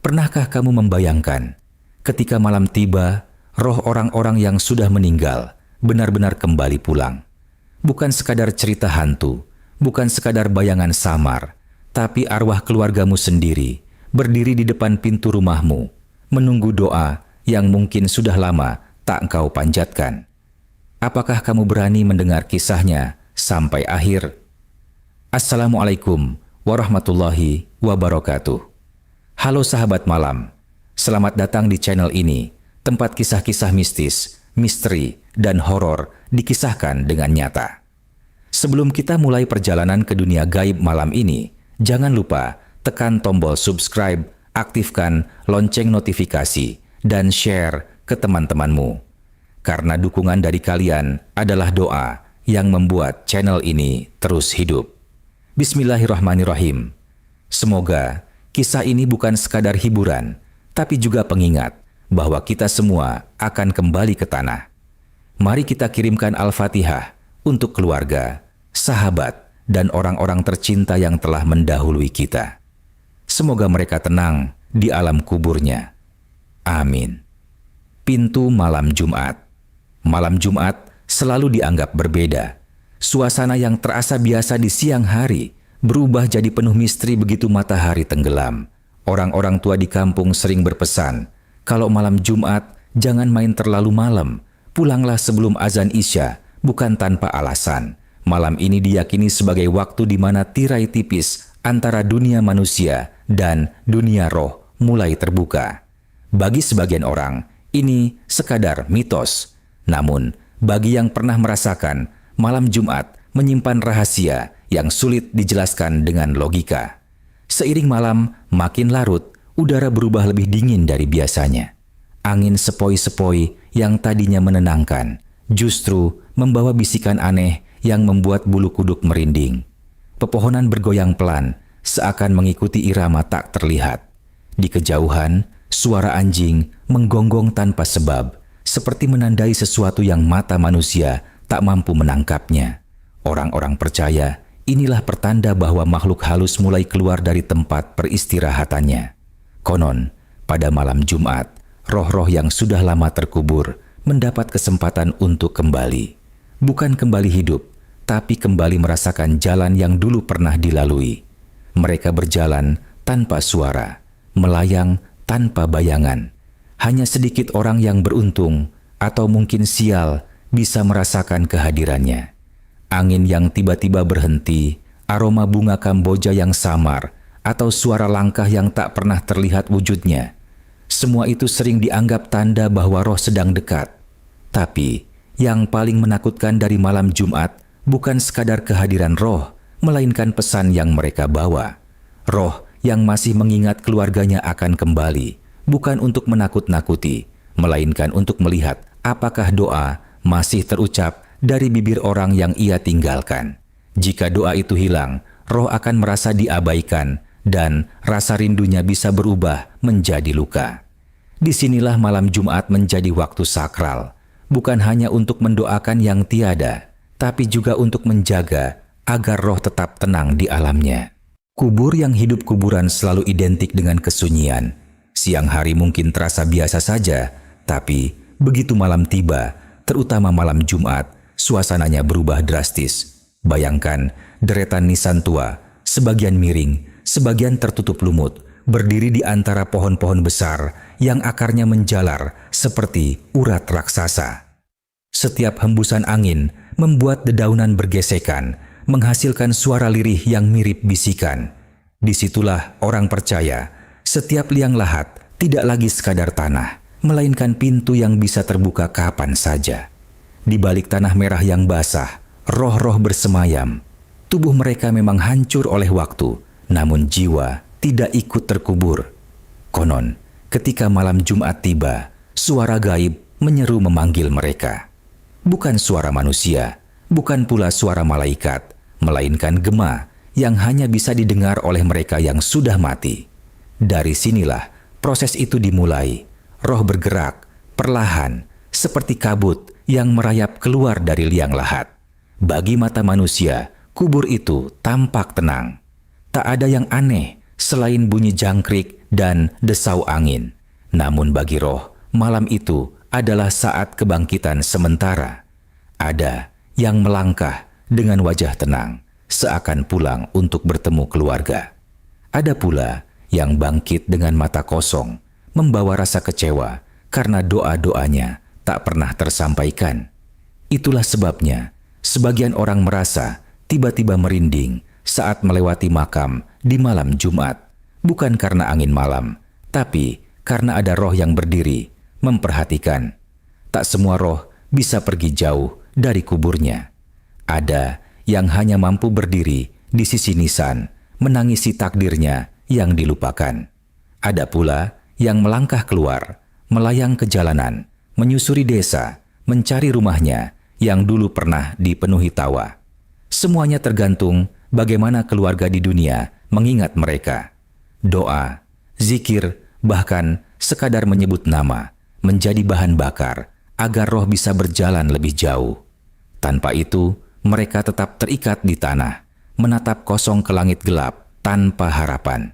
Pernahkah kamu membayangkan, ketika malam tiba, roh orang-orang yang sudah meninggal benar-benar kembali pulang? Bukan sekadar cerita hantu, bukan sekadar bayangan samar, tapi arwah keluargamu sendiri berdiri di depan pintu rumahmu, menunggu doa yang mungkin sudah lama tak engkau panjatkan. Apakah kamu berani mendengar kisahnya sampai akhir? Assalamualaikum warahmatullahi wabarakatuh. Halo sahabat malam, selamat datang di channel ini, tempat kisah-kisah mistis, misteri, dan horor dikisahkan dengan nyata. Sebelum kita mulai perjalanan ke dunia gaib malam ini, jangan lupa tekan tombol subscribe, aktifkan lonceng notifikasi, dan share ke teman-temanmu. Karena dukungan dari kalian adalah doa yang membuat channel ini terus hidup. Bismillahirrahmanirrahim. Semoga kisah ini bukan sekadar hiburan, tapi juga pengingat bahwa kita semua akan kembali ke tanah. Mari kita kirimkan Al-Fatihah untuk keluarga, sahabat, dan orang-orang tercinta yang telah mendahului kita. Semoga mereka tenang di alam kuburnya. Amin. Pintu malam Jumat. Malam Jumat selalu dianggap berbeda. Suasana yang terasa biasa di siang hari berubah jadi penuh misteri begitu matahari tenggelam. Orang-orang tua di kampung sering berpesan, kalau malam Jumat jangan main terlalu malam, pulanglah sebelum azan Isya, bukan tanpa alasan. Malam ini diyakini sebagai waktu di mana tirai tipis antara dunia manusia dan dunia roh mulai terbuka. Bagi sebagian orang, ini sekadar mitos. Namun, bagi yang pernah merasakan, malam Jumat menyimpan rahasia yang sulit dijelaskan dengan logika. Seiring malam makin larut, udara berubah lebih dingin dari biasanya. Angin sepoi-sepoi yang tadinya menenangkan, justru membawa bisikan aneh yang membuat bulu kuduk merinding. Pepohonan bergoyang pelan, seakan mengikuti irama tak terlihat. Di kejauhan, suara anjing menggonggong tanpa sebab, seperti menandai sesuatu yang mata manusia tak mampu menangkapnya. Orang-orang percaya inilah pertanda bahwa makhluk halus mulai keluar dari tempat peristirahatannya. Konon, pada malam Jumat, roh-roh yang sudah lama terkubur mendapat kesempatan untuk kembali. Bukan kembali hidup, tapi kembali merasakan jalan yang dulu pernah dilalui. Mereka berjalan tanpa suara, melayang tanpa bayangan. Hanya sedikit orang yang beruntung atau mungkin sial bisa merasakan kehadirannya. Angin yang tiba-tiba berhenti, aroma bunga Kamboja yang samar, atau suara langkah yang tak pernah terlihat wujudnya. Semua itu sering dianggap tanda bahwa roh sedang dekat. Tapi, yang paling menakutkan dari malam Jumat bukan sekadar kehadiran roh, melainkan pesan yang mereka bawa. Roh yang masih mengingat keluarganya akan kembali, bukan untuk menakut-nakuti, melainkan untuk melihat apakah doa masih terucap dari bibir orang yang ia tinggalkan. Jika doa itu hilang, roh akan merasa diabaikan dan rasa rindunya bisa berubah menjadi luka. Disinilah malam Jumat menjadi waktu sakral, bukan hanya untuk mendoakan yang tiada, tapi juga untuk menjaga agar roh tetap tenang di alamnya. Kubur yang hidup kuburan selalu identik dengan kesunyian. Siang hari mungkin terasa biasa saja, tapi begitu malam tiba, terutama malam Jumat, suasananya berubah drastis. Bayangkan deretan nisan tua, sebagian miring, sebagian tertutup lumut, berdiri di antara pohon-pohon besar yang akarnya menjalar seperti urat raksasa. Setiap hembusan angin membuat dedaunan bergesekan, menghasilkan suara lirih yang mirip bisikan. Disitulah orang percaya, setiap liang lahat tidak lagi sekadar tanah, melainkan pintu yang bisa terbuka kapan saja. Di balik tanah merah yang basah, roh-roh bersemayam. Tubuh mereka memang hancur oleh waktu, namun jiwa tidak ikut terkubur. Konon, ketika malam Jumat tiba, suara gaib menyeru memanggil mereka. Bukan suara manusia, bukan pula suara malaikat, melainkan gema yang hanya bisa didengar oleh mereka yang sudah mati. Dari sinilah proses itu dimulai. Roh bergerak, perlahan, seperti kabut yang merayap keluar dari liang lahat. Bagi mata manusia, kubur itu tampak tenang. Tak ada yang aneh selain bunyi jangkrik dan desau angin. Namun bagi roh, malam itu adalah saat kebangkitan sementara. Ada yang melangkah dengan wajah tenang, seakan pulang untuk bertemu keluarga. Ada pula yang bangkit dengan mata kosong, membawa rasa kecewa karena doa-doanya tak pernah tersampaikan. Itulah sebabnya sebagian orang merasa tiba-tiba merinding saat melewati makam di malam Jumat, bukan karena angin malam, tapi karena ada roh yang berdiri, memperhatikan. Tak semua roh bisa pergi jauh dari kuburnya. Ada yang hanya mampu berdiri di sisi nisan, menangisi takdirnya yang dilupakan. Ada pula yang melangkah keluar, melayang ke jalanan, menyusuri desa, mencari rumahnya yang dulu pernah dipenuhi tawa. Semuanya tergantung bagaimana keluarga di dunia mengingat mereka. Doa, zikir, bahkan sekadar menyebut nama menjadi bahan bakar agar roh bisa berjalan lebih jauh. Tanpa itu, mereka tetap terikat di tanah, menatap kosong ke langit gelap tanpa harapan.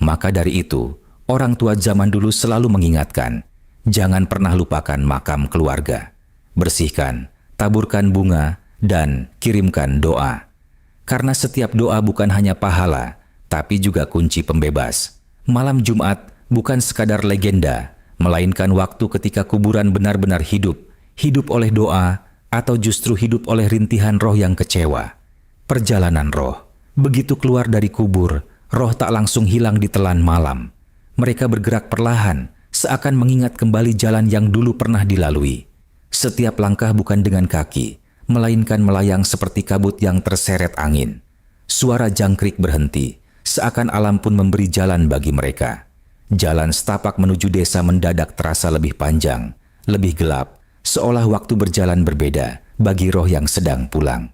Maka dari itu, orang tua zaman dulu selalu mengingatkan, jangan pernah lupakan makam keluarga. Bersihkan, taburkan bunga, dan kirimkan doa. Karena setiap doa bukan hanya pahala, tapi juga kunci pembebas. Malam Jumat bukan sekadar legenda, melainkan waktu ketika kuburan benar-benar hidup oleh doa, atau justru hidup oleh rintihan roh yang kecewa. Perjalanan roh, begitu keluar dari kubur, roh tak langsung hilang di telan malam. Mereka bergerak perlahan, seakan mengingat kembali jalan yang dulu pernah dilalui. Setiap langkah bukan dengan kaki, melainkan melayang seperti kabut yang terseret angin. Suara jangkrik berhenti, seakan alam pun memberi jalan bagi mereka. Jalan setapak menuju desa mendadak terasa lebih panjang, lebih gelap, seolah waktu berjalan berbeda bagi roh yang sedang pulang.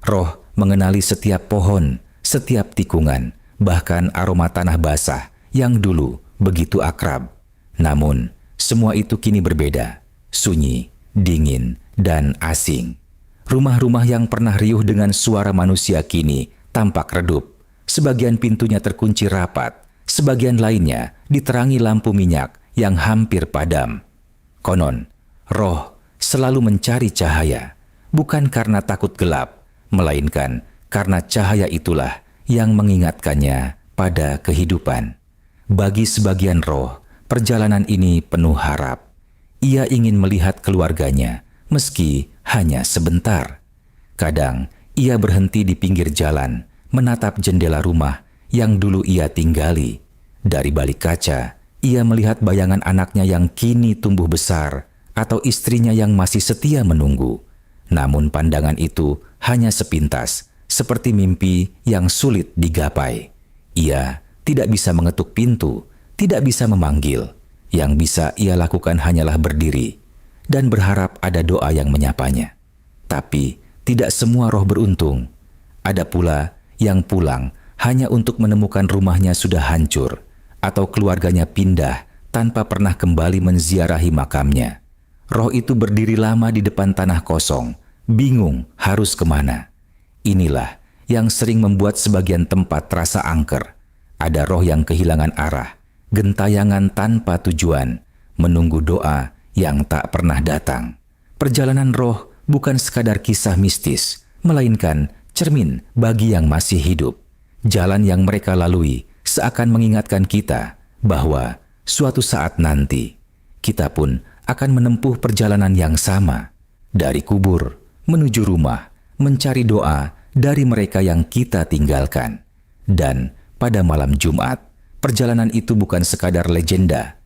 Roh mengenali setiap pohon, setiap tikungan, bahkan aroma tanah basah yang dulu begitu akrab. Namun, semua itu kini berbeda, sunyi, dingin, dan asing. Rumah-rumah yang pernah riuh dengan suara manusia kini tampak redup. Sebagian pintunya terkunci rapat, sebagian lainnya diterangi lampu minyak yang hampir padam. Konon, roh selalu mencari cahaya, bukan karena takut gelap, melainkan karena cahaya itulah yang mengingatkannya pada kehidupan. Bagi sebagian roh, perjalanan ini penuh harap. Ia ingin melihat keluarganya, meski hanya sebentar. Kadang, ia berhenti di pinggir jalan, menatap jendela rumah yang dulu ia tinggali. Dari balik kaca, ia melihat bayangan anaknya yang kini tumbuh besar, atau istrinya yang masih setia menunggu. Namun pandangan itu hanya sepintas, seperti mimpi yang sulit digapai. Ia tidak bisa mengetuk pintu, tidak bisa memanggil. Yang bisa ia lakukan hanyalah berdiri dan berharap ada doa yang menyapanya. Tapi tidak semua roh beruntung. Ada pula yang pulang hanya untuk menemukan rumahnya sudah hancur atau keluarganya pindah tanpa pernah kembali menziarahi makamnya. Roh itu berdiri lama di depan tanah kosong, bingung harus kemana. Inilah yang sering membuat sebagian tempat terasa angker. Ada roh yang kehilangan arah, gentayangan tanpa tujuan, menunggu doa yang tak pernah datang. Perjalanan roh bukan sekadar kisah mistis, melainkan cermin bagi yang masih hidup. Jalan yang mereka lalui seakan mengingatkan kita bahwa suatu saat nanti kita pun akan menempuh perjalanan yang sama. Dari kubur menuju rumah, mencari doa dari mereka yang kita tinggalkan. Dan pada malam Jumat, perjalanan itu bukan sekadar legenda,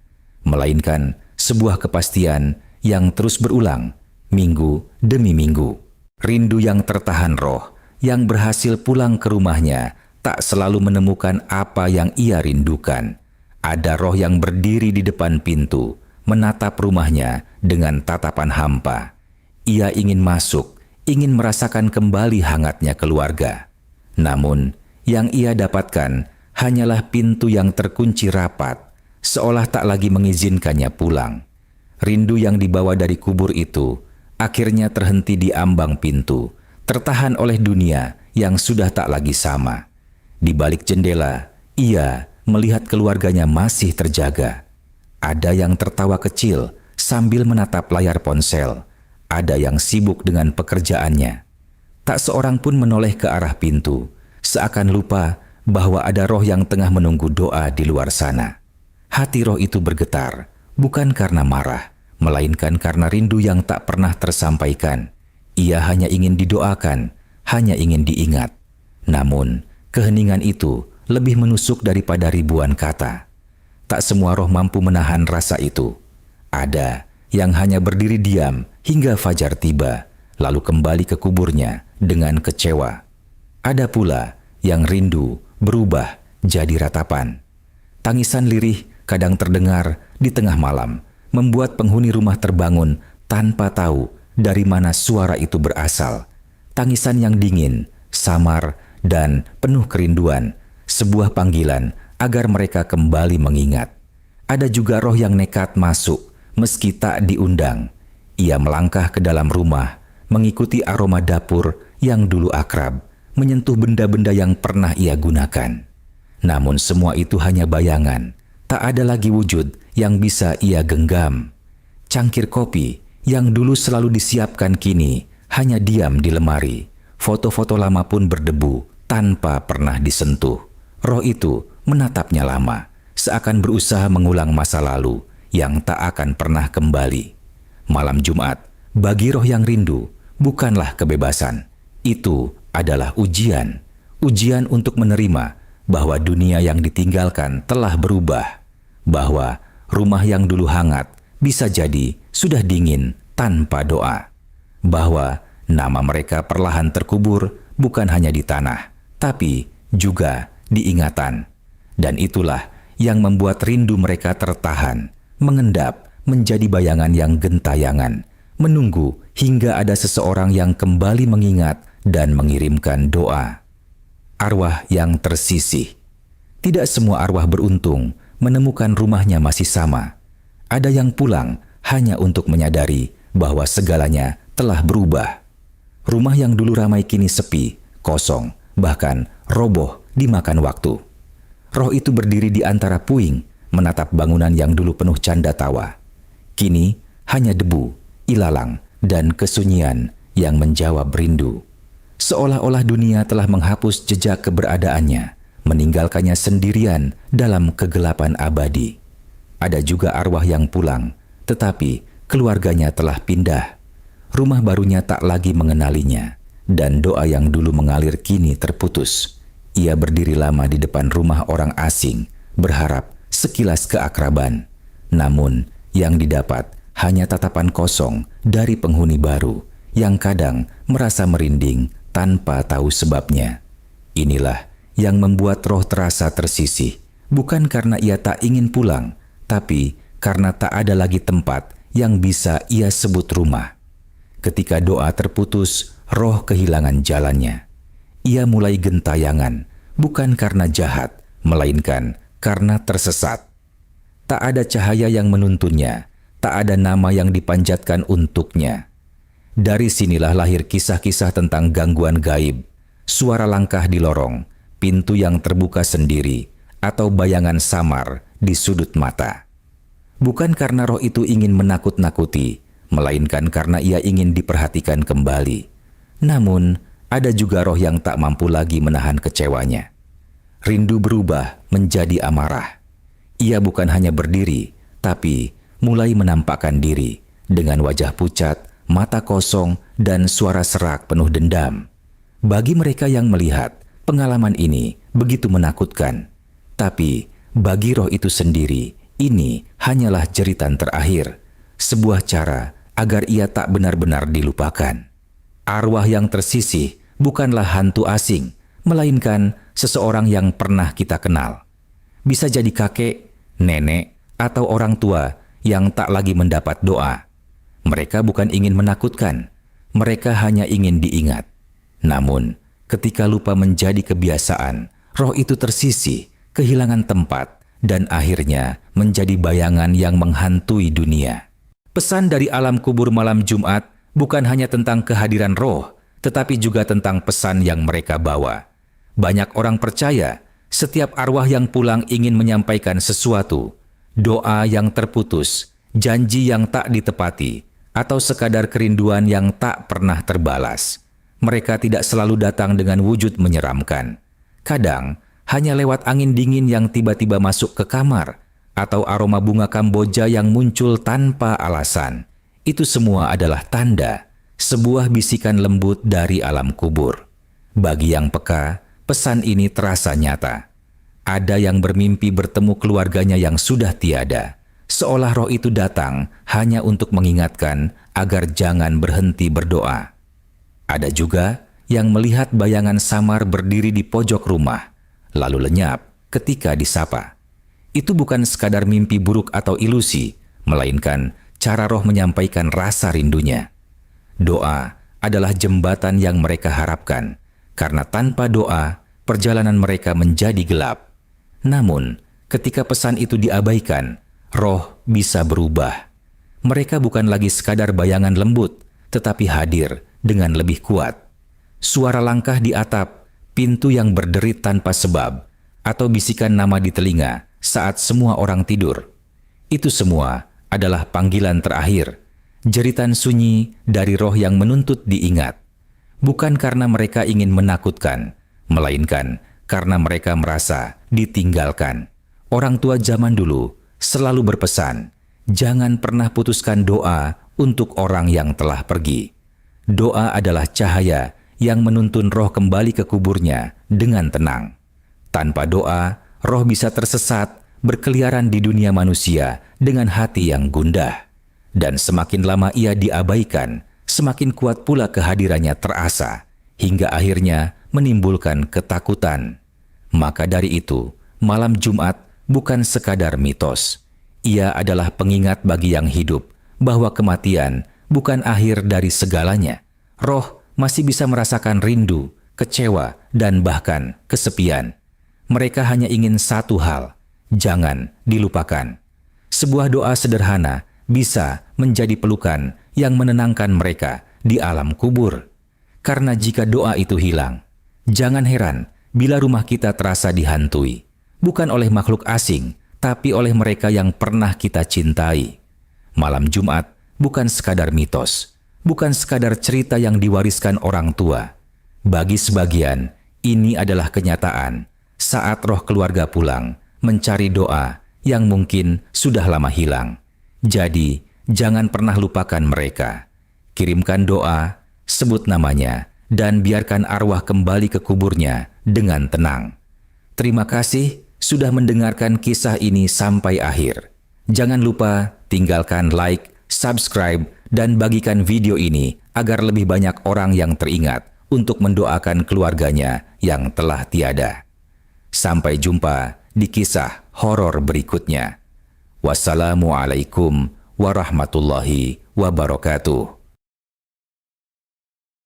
melainkan sebuah kepastian yang terus berulang, minggu demi minggu. Rindu yang tertahan roh, yang berhasil pulang ke rumahnya, tak selalu menemukan apa yang ia rindukan. Ada roh yang berdiri di depan pintu, menatap rumahnya dengan tatapan hampa. Ia ingin masuk, ingin merasakan kembali hangatnya keluarga. Namun, yang ia dapatkan hanyalah pintu yang terkunci rapat, seolah tak lagi mengizinkannya pulang. Rindu yang dibawa dari kubur itu akhirnya terhenti di ambang pintu, tertahan oleh dunia yang sudah tak lagi sama. Di balik jendela, ia melihat keluarganya masih terjaga. Ada yang tertawa kecil sambil menatap layar ponsel. Ada yang sibuk dengan pekerjaannya. Tak seorang pun menoleh ke arah pintu, seakan lupa bahwa ada roh yang tengah menunggu doa di luar sana. Hati roh itu bergetar, bukan karena marah, melainkan karena rindu yang tak pernah tersampaikan. Ia hanya ingin didoakan, hanya ingin diingat. Namun, keheningan itu lebih menusuk daripada ribuan kata. Tak semua roh mampu menahan rasa itu. Ada yang hanya berdiri diam hingga fajar tiba, lalu kembali ke kuburnya dengan kecewa. Ada pula yang rindu berubah jadi ratapan. Tangisan lirih kadang terdengar di tengah malam, membuat penghuni rumah terbangun tanpa tahu dari mana suara itu berasal. Tangisan yang dingin, samar, dan penuh kerinduan, sebuah panggilan agar mereka kembali mengingat. Ada juga roh yang nekat masuk, meski tak diundang. Ia melangkah ke dalam rumah, mengikuti aroma dapur yang dulu akrab, menyentuh benda-benda yang pernah ia gunakan. Namun semua itu hanya bayangan, tak ada lagi wujud yang bisa ia genggam. Cangkir kopi yang dulu selalu disiapkan kini hanya diam di lemari. Foto-foto lama pun berdebu tanpa pernah disentuh. Roh itu menatapnya lama, seakan berusaha mengulang masa lalu yang tak akan pernah kembali. Malam Jumat, bagi roh yang rindu, bukanlah kebebasan. Itu adalah ujian. Ujian untuk menerima bahwa dunia yang ditinggalkan telah berubah. Bahwa rumah yang dulu hangat bisa jadi sudah dingin tanpa doa. Bahwa nama mereka perlahan terkubur bukan hanya di tanah, tapi juga di ingatan. Dan itulah yang membuat rindu mereka tertahan, mengendap menjadi bayangan yang gentayangan, menunggu hingga ada seseorang yang kembali mengingat dan mengirimkan doa. Arwah yang tersisih. Tidak semua arwah beruntung menemukan rumahnya masih sama. Ada yang pulang hanya untuk menyadari bahwa segalanya telah berubah. Rumah yang dulu ramai kini sepi, kosong, bahkan roboh dimakan waktu. Roh itu berdiri di antara puing, menatap bangunan yang dulu penuh canda tawa. Kini hanya debu, ilalang, dan kesunyian yang menjawab rindu. Seolah-olah dunia telah menghapus jejak keberadaannya, meninggalkannya sendirian dalam kegelapan abadi. Ada juga arwah yang pulang, tetapi keluarganya telah pindah. Rumah barunya tak lagi mengenalinya, dan doa yang dulu mengalir kini terputus. Ia berdiri lama di depan rumah orang asing, berharap sekilas keakraban. Namun, yang didapat hanya tatapan kosong dari penghuni baru yang kadang merasa merinding tanpa tahu sebabnya. Inilah yang membuat roh terasa tersisih, bukan karena ia tak ingin pulang, tapi karena tak ada lagi tempat yang bisa ia sebut rumah. Ketika doa terputus, roh kehilangan jalannya. Ia mulai gentayangan, bukan karena jahat, melainkan karena tersesat. Tak ada cahaya yang menuntunnya, tak ada nama yang dipanjatkan untuknya. Dari sinilah lahir kisah-kisah tentang gangguan gaib, suara langkah di lorong, pintu yang terbuka sendiri, atau bayangan samar di sudut mata. Bukan karena roh itu ingin menakut-nakuti, melainkan karena ia ingin diperhatikan kembali. Namun, ada juga roh yang tak mampu lagi menahan kecewanya. Rindu berubah menjadi amarah. Ia bukan hanya berdiri, tapi mulai menampakkan diri dengan wajah pucat, mata kosong, dan suara serak penuh dendam. Bagi mereka yang melihat, pengalaman ini begitu menakutkan. Tapi bagi roh itu sendiri, ini hanyalah jeritan terakhir, sebuah cara agar ia tak benar-benar dilupakan. Arwah yang tersisih bukanlah hantu asing, melainkan seseorang yang pernah kita kenal. Bisa jadi kakek, nenek, atau orang tua yang tak lagi mendapat doa. Mereka bukan ingin menakutkan, mereka hanya ingin diingat. Namun, ketika lupa menjadi kebiasaan, roh itu tersisih, kehilangan tempat, dan akhirnya menjadi bayangan yang menghantui dunia. Pesan dari alam kubur malam Jumat bukan hanya tentang kehadiran roh, tetapi juga tentang pesan yang mereka bawa. Banyak orang percaya Setiap arwah yang pulang ingin menyampaikan sesuatu, doa yang terputus, janji yang tak ditepati, atau sekadar kerinduan yang tak pernah terbalas. Mereka tidak selalu datang dengan wujud menyeramkan. Kadang, hanya lewat angin dingin yang tiba-tiba masuk ke kamar, atau aroma bunga Kamboja yang muncul tanpa alasan. Itu semua adalah tanda, sebuah bisikan lembut dari alam kubur. Bagi yang peka, pesan ini terasa nyata. Ada yang bermimpi bertemu keluarganya yang sudah tiada, seolah roh itu datang hanya untuk mengingatkan agar jangan berhenti berdoa. Ada juga yang melihat bayangan samar berdiri di pojok rumah, lalu lenyap ketika disapa. Itu bukan sekadar mimpi buruk atau ilusi, melainkan cara roh menyampaikan rasa rindunya. Doa adalah jembatan yang mereka harapkan, karena tanpa doa, perjalanan mereka menjadi gelap. Namun, ketika pesan itu diabaikan, roh bisa berubah. Mereka bukan lagi sekadar bayangan lembut, tetapi hadir dengan lebih kuat. Suara langkah di atap, pintu yang berderit tanpa sebab, atau bisikan nama di telinga saat semua orang tidur. Itu semua adalah panggilan terakhir, jeritan sunyi dari roh yang menuntut diingat. Bukan karena mereka ingin menakutkan, melainkan karena mereka merasa ditinggalkan. Orang tua zaman dulu selalu berpesan, jangan pernah putuskan doa untuk orang yang telah pergi. Doa adalah cahaya yang menuntun roh kembali ke kuburnya dengan tenang. Tanpa doa, roh bisa tersesat, berkeliaran di dunia manusia dengan hati yang gundah. Dan semakin lama ia diabaikan, semakin kuat pula kehadirannya terasa, hingga akhirnya menimbulkan ketakutan. Maka dari itu, malam Jumat bukan sekadar mitos. Ia adalah pengingat bagi yang hidup, bahwa kematian bukan akhir dari segalanya. Roh masih bisa merasakan rindu, kecewa, dan bahkan kesepian. Mereka hanya ingin satu hal, jangan dilupakan. Sebuah doa sederhana bisa menjadi pelukan yang menenangkan mereka di alam kubur. Karena jika doa itu hilang, jangan heran bila rumah kita terasa dihantui. Bukan oleh makhluk asing, tapi oleh mereka yang pernah kita cintai. Malam Jumat bukan sekadar mitos, bukan sekadar cerita yang diwariskan orang tua. Bagi sebagian, ini adalah kenyataan saat roh keluarga pulang mencari doa yang mungkin sudah lama hilang. Jadi, jangan pernah lupakan mereka. Kirimkan doa, sebut namanya, dan biarkan arwah kembali ke kuburnya dengan tenang. Terima kasih sudah mendengarkan kisah ini sampai akhir. Jangan lupa tinggalkan like, subscribe, dan bagikan video ini agar lebih banyak orang yang teringat untuk mendoakan keluarganya yang telah tiada. Sampai jumpa di kisah horor berikutnya. Wassalamualaikum warahmatullahi wabarakatuh.